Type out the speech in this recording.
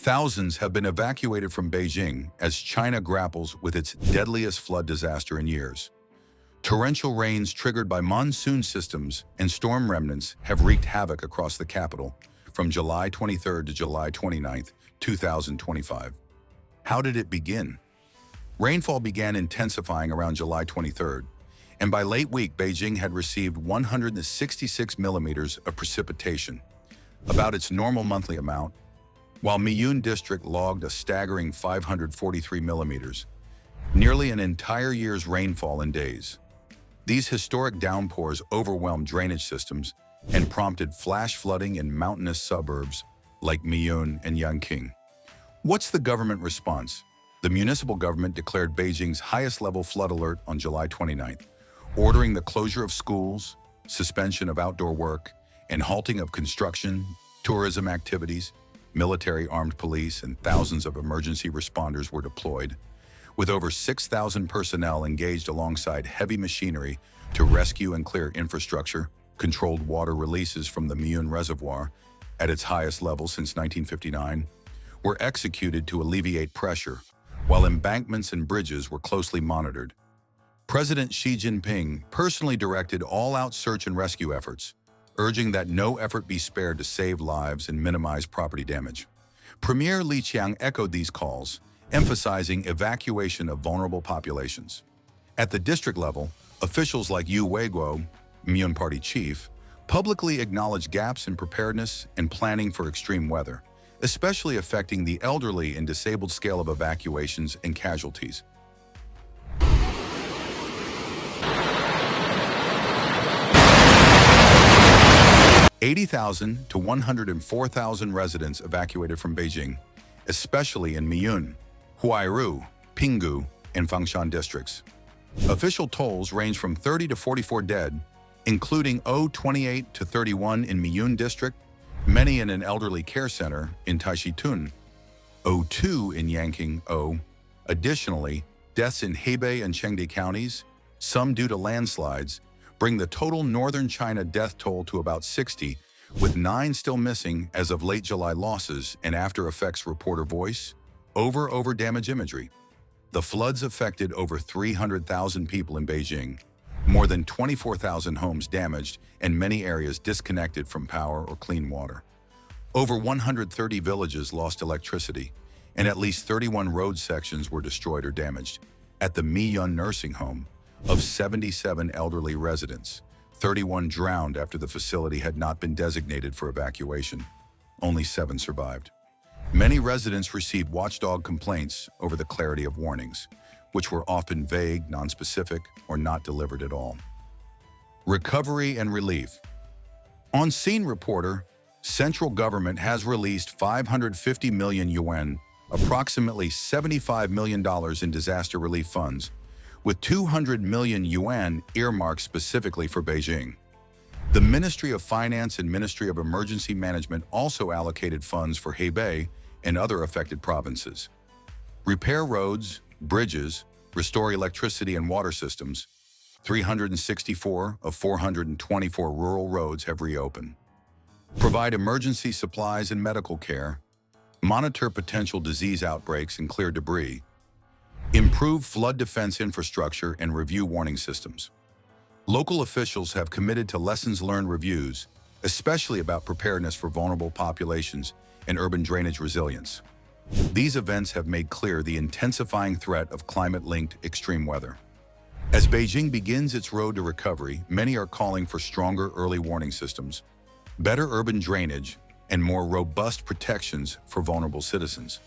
Thousands have been evacuated from Beijing as China grapples with its deadliest flood disaster in years. Torrential rains triggered by monsoon systems and storm remnants have wreaked havoc across the capital from July 23 to July 29, 2025. How did it begin? Rainfall began intensifying around July 23rd, and by late week, Beijing had received 166 millimeters of precipitation, about its normal monthly amount, while Miyun district logged a staggering 543 millimeters, nearly an entire year's rainfall in days. These historic downpours overwhelmed drainage systems and prompted flash flooding in mountainous suburbs like Miyun and Yanqing. What's the government response? The municipal government declared Beijing's highest-level flood alert on July 29th, ordering the closure of schools, suspension of outdoor work, and halting of construction, tourism activities. Military armed police and thousands of emergency responders were deployed, with over 6,000 personnel engaged alongside heavy machinery to rescue and clear infrastructure. Controlled water releases from the Miyun Reservoir, at its highest level since 1959, were executed to alleviate pressure, while embankments and bridges were closely monitored. President Xi Jinping personally directed all-out search and rescue efforts, urging that no effort be spared to save lives and minimize property damage. Premier Li Qiang echoed these calls, emphasizing evacuation of vulnerable populations. At the district level, officials like Yu Weiguo, Miyun Party chief, publicly acknowledged gaps in preparedness and planning for extreme weather, especially affecting the elderly and disabled scale of evacuations and casualties. 80,000 to 104,000 residents evacuated from Beijing, especially in Miyun, Huairu, Pinggu, and Fangshan districts. Official tolls range from 30 to 44 dead, including 28 to 31 in Miyun district, many in an elderly care center in Taishitun, 2 in Yanqing. Additionally, deaths in Hebei and Chengde counties, some due to landslides, bring the total northern China death toll to about 60, with 9 still missing as of late July losses and after effects reporter voice over damage imagery. The floods affected over 300,000 people in Beijing, more than 24,000 homes damaged, and many areas disconnected from power or clean water. Over 130 villages lost electricity, and at least 31 road sections were destroyed or damaged. At the Miyun nursing home, of 77 elderly residents, 31 drowned after the facility had not been designated for evacuation. Only 7 survived. Many residents received watchdog complaints over the clarity of warnings, which were often vague, nonspecific, or not delivered at all. Recovery and relief. On-scene reporter, central government has released 550 million yuan, approximately $75 million in disaster relief funds, with 200 million yuan earmarked specifically for Beijing. The Ministry of Finance and Ministry of Emergency Management also allocated funds for Hebei and other affected provinces. Repair roads, bridges, restore electricity and water systems. 364 of 424 rural roads have reopened. Provide emergency supplies and medical care. Monitor potential disease outbreaks and clear debris. Improve flood defense infrastructure and review warning systems. Local officials have committed to lessons learned reviews, especially about preparedness for vulnerable populations and urban drainage resilience. These events have made clear the intensifying threat of climate-linked extreme weather. As Beijing begins its road to recovery, many are calling for stronger early warning systems, better urban drainage, and more robust protections for vulnerable citizens.